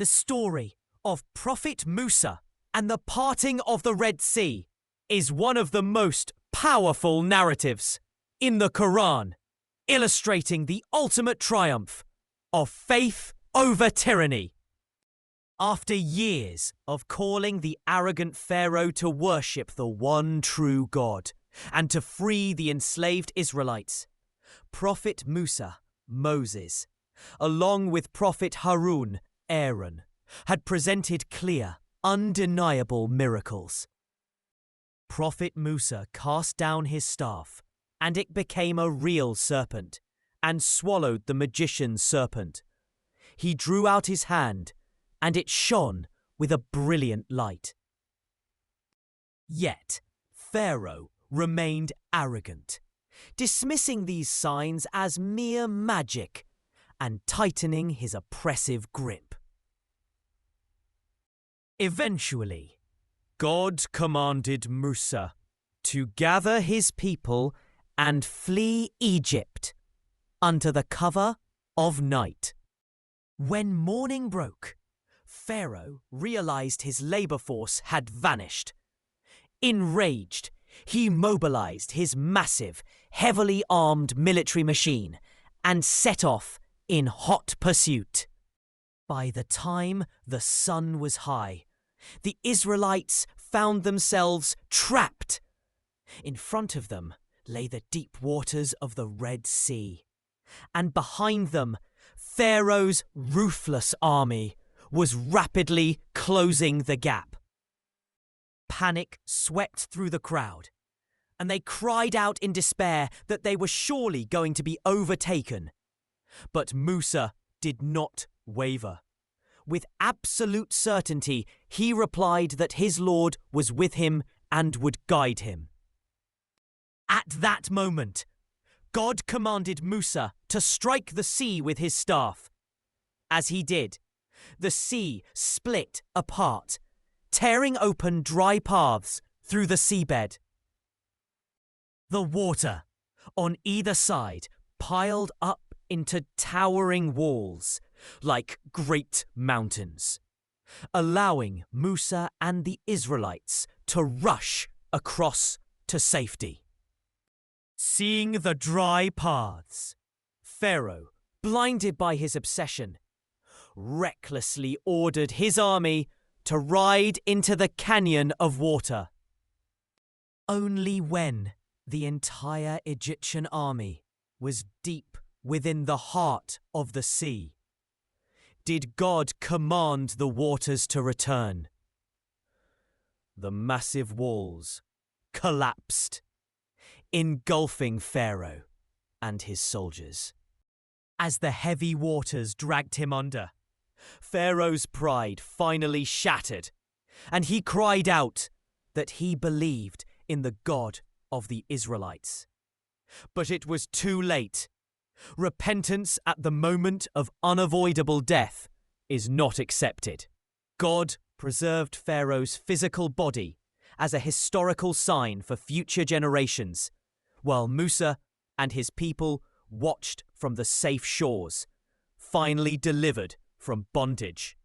The story of Prophet Musa and the parting of the Red Sea is one of the most powerful narratives in the Quran, illustrating the ultimate triumph of faith over tyranny. After years of calling the arrogant Pharaoh to worship the one true God and to free the enslaved Israelites, Prophet Musa, Moses, along with Prophet Harun, Aaron, had presented clear, undeniable miracles. Prophet Musa cast down his staff, and it became a real serpent, and swallowed the magician's serpent. He drew out his hand, and it shone with a brilliant light. Yet Pharaoh remained arrogant, dismissing these signs as mere magic and tightening his oppressive grip. Eventually, God commanded Musa to gather his people and flee Egypt under the cover of night. When morning broke, Pharaoh realized his labor force had vanished. Enraged, he mobilized his massive, heavily armed military machine and set off in hot pursuit. By the time the sun was high, the Israelites found themselves trapped. In front of them lay the deep waters of the Red Sea, and behind them, Pharaoh's ruthless army was rapidly closing the gap. Panic swept through the crowd, and they cried out in despair that they were surely going to be overtaken. But Musa did not waver. With absolute certainty, he replied that his Lord was with him and would guide him. At that moment, God commanded Musa to strike the sea with his staff. As he did, the sea split apart, tearing open dry paths through the seabed. The water on either side piled up into towering walls, like great mountains, allowing Musa and the Israelites to rush across to safety. Seeing the dry paths, Pharaoh, blinded by his obsession, recklessly ordered his army to ride into the canyon of water. Only when the entire Egyptian army was deep within the heart of the sea did God command the waters to return. The massive walls collapsed, engulfing Pharaoh and his soldiers. As the heavy waters dragged him under, Pharaoh's pride finally shattered, and he cried out that he believed in the God of the Israelites. But it was too late. Repentance at the moment of unavoidable death is not accepted. God preserved Pharaoh's physical body as a historical sign for future generations, while Musa and his people watched from the safe shores, finally delivered from bondage.